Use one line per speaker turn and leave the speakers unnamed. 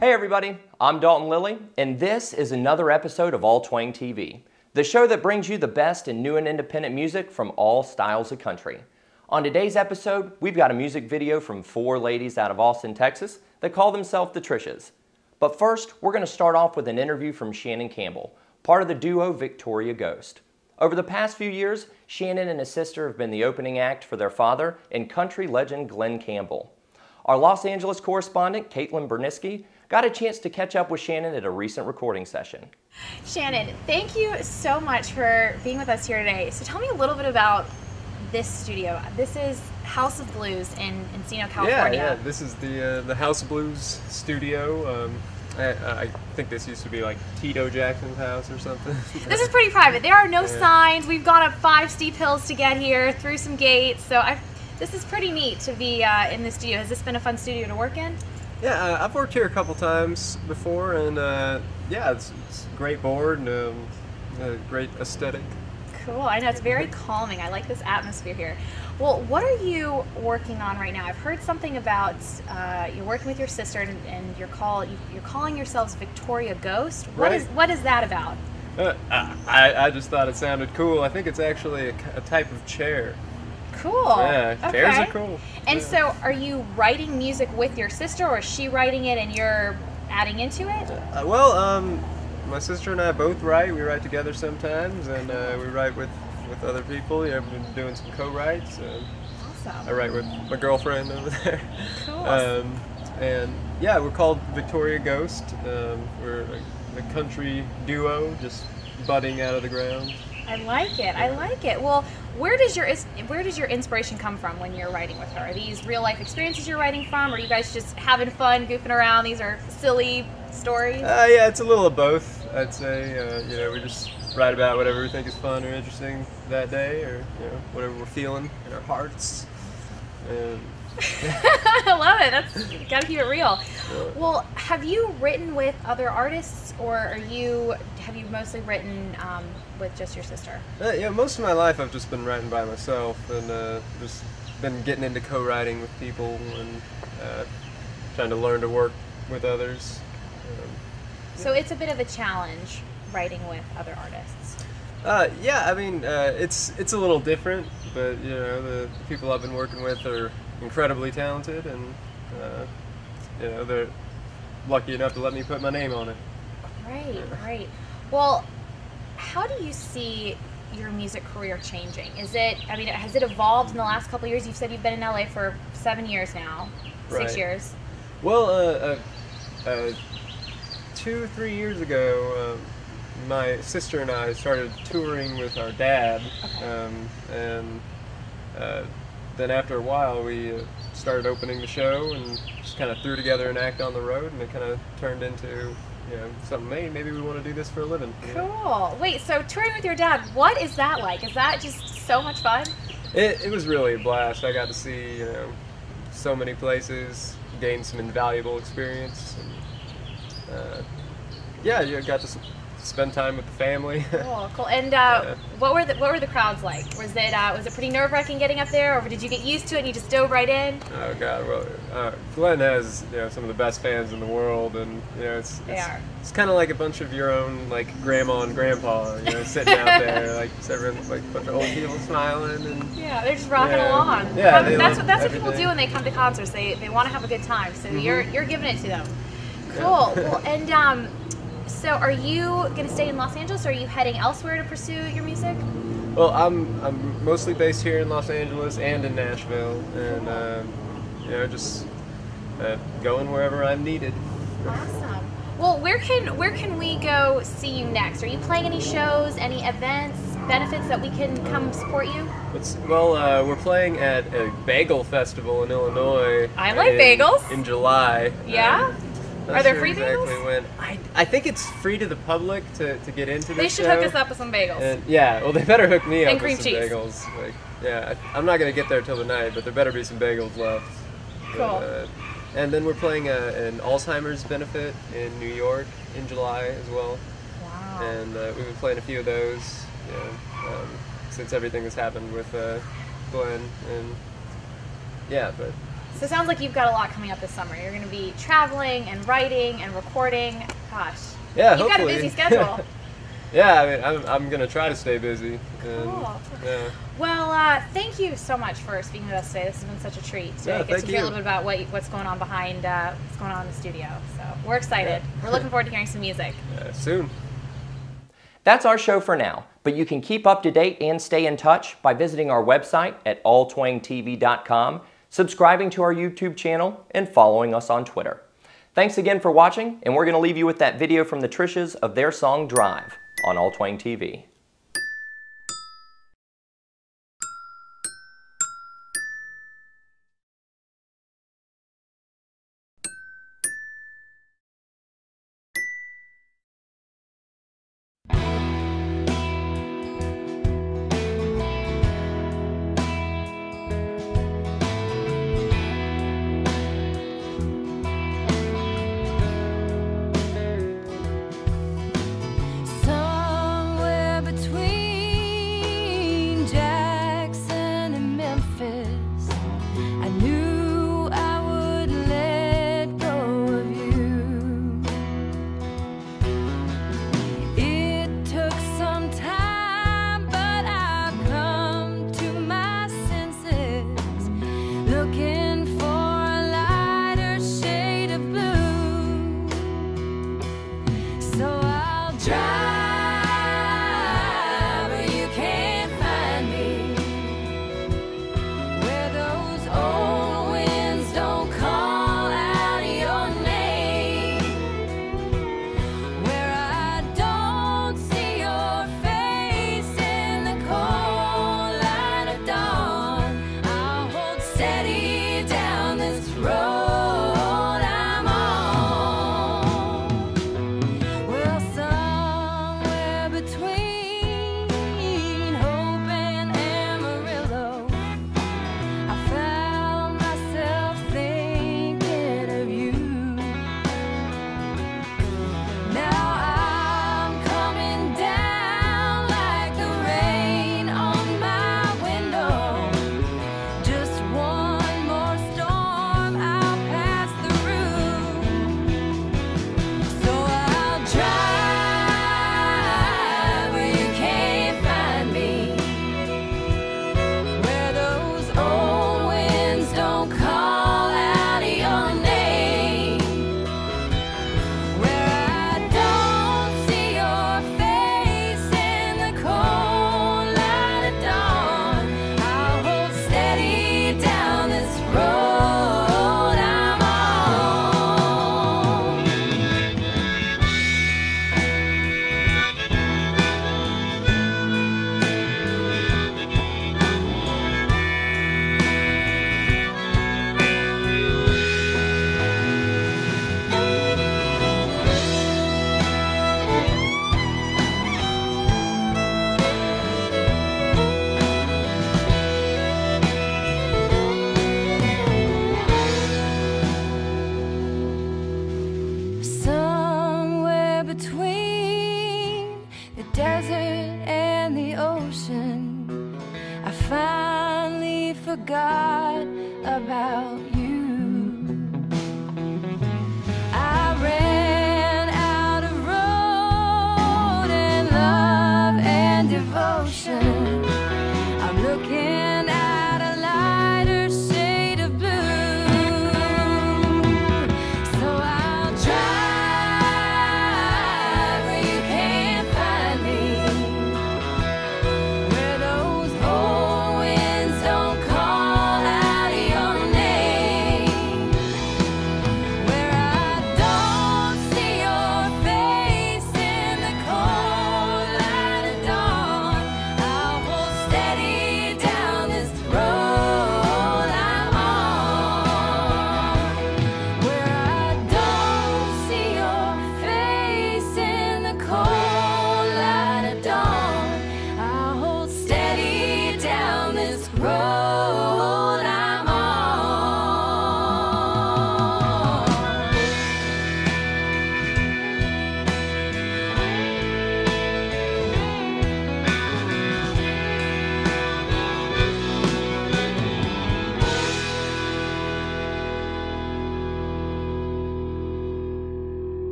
Hey everybody, I'm Dalton Lilley, and this is another episode of All Twang TV, the show that brings you the best in new and independent music from all styles of country. On today's episode, we've got a music video from 4 ladies out of Austin, Texas that call themselves the Trishas. But first, we're going to start off with an interview from Shannon Campbell, part of the duo Victoria Ghost. Over the past few years, Shannon and his sister have been the opening act for their father and country legend Glenn Campbell. Our Los Angeles correspondent, Burniske, got a chance to catch up with Shannon at a recent recording session.
Shannon, thank you so much for being with us here today. So tell me a little bit about this studio. This is House of Blues in Encino, California.
Yeah, this is the House of Blues studio. I think this used to be like Tito Jackson's house or something.
This is pretty private. There are no signs. We've gone up 5 steep hills to get here, through some gates. So this is pretty neat to be in the studio. Has this been a fun studio to work in?
Yeah, I've worked here a couple times before, and yeah, it's a great board and a great aesthetic.
Cool. I know, it's very calming. I like this atmosphere here. Well, what are you working on right now? I've heard something about you're working with your sister, and you're calling yourselves Victoria Ghost. What is that about?
I just thought it sounded cool. I think it's actually a type of chair.
Cool.
Yeah, chairs are cool.
And so, are you writing music with your sister, or is she writing it and you're adding into it?
My sister and I both write. We write together sometimes, and we write with other people. You know, we've been doing some co-writes.
Awesome.
I write with my girlfriend over there.
Cool.
And yeah, we're called Victoria Ghost. We're a country duo, just budding out of the ground.
I like it. I like it. Well, where does your inspiration come from when you're writing with her? Are these real life experiences you're writing from, or are you guys just having fun, goofing around? These are silly stories.
Yeah, it's a little of both. I'd say. You know, we just write about whatever we think is fun or interesting that day, or whatever we're feeling in our hearts.
I love it. You gotta keep it real. Well, have you written with other artists, or have you mostly written with just your sister?
Yeah, most of my life I've just been writing by myself, and just been getting into co-writing with people and trying to learn to work with others.
So it's a bit of a challenge writing with other artists.
Yeah, I mean, it's a little different, but the people I've been working with are incredibly talented, and they're lucky enough to let me put my name on it.
Right. Well, how do you see your music career changing? Has it evolved in the last couple of years? You've said you've been in LA for 7 years now, 6 years.
Well, 2-3 years ago, my sister and I started touring with our dad, and then after a while we started opening the show and just kind of threw together an act on the road, and it kind of turned into something. Maybe we want to do this for a living.
Cool. Wait, so touring with your dad, what is that like? Is that just so much fun?
It was really a blast. I got to see so many places, gained some invaluable experience, and yeah, you got to spend time with the family.
Cool. And what were the crowds like? Was it pretty nerve-wracking getting up there, or did you get used to it and you just dove right in?
Oh God, well, Glenn has some of the best fans in the world, and it's kind of like a bunch of your own, like, grandma and grandpa, sitting out there, like everyone, like a bunch of old people smiling, and
yeah, they're just rocking along.
Yeah,
that's what people do when they come to concerts. They want to have a good time, so you're giving it to them. Cool. Yeah. Well, and so are you going to stay in Los Angeles, or are you heading elsewhere to pursue your music?
Well, I'm mostly based here in Los Angeles and in Nashville, and just going wherever I'm needed.
Awesome. Well, where can we go see you next? Are you playing any shows, any events, benefits that we can come support you?
We're playing at a bagel festival in Illinois.
I like bagels.
In July.
Yeah? Are there free bagels?
When. I think it's free to the public to get into this
They should
show.
hook us up with some bagels.
And, yeah, well, they better hook me up
and cream
with some
cheese.
bagels. Like, yeah, I'm not going to get there till the night, but there better be some bagels left.
Cool.
And then we're playing an Alzheimer's benefit in New York in July as well.
Wow.
And we've been playing a few of those. since everything has happened with Glenn, and yeah, but.
So it sounds like you've got a lot coming up this summer. You're going to be traveling and writing and recording. Gosh.
Yeah,
you've got a busy schedule.
Yeah, I mean, I'm going to try to stay busy.
Cool.
Yeah.
Well, thank you so much for speaking with us today. This has been such a treat to get to hear a little bit about what's going on behind, what's going on in the studio. So we're excited. Yeah. We're looking forward to hearing some music.
Soon.
That's our show for now, but you can keep up to date and stay in touch by visiting our website at alltwangtv.com, subscribing to our YouTube channel, and following us on Twitter. Thanks again for watching, and we're going to leave you with that video from the Trishas of their song Drive on All Twang TV.
forgot about you. I ran out of road and love and devotion.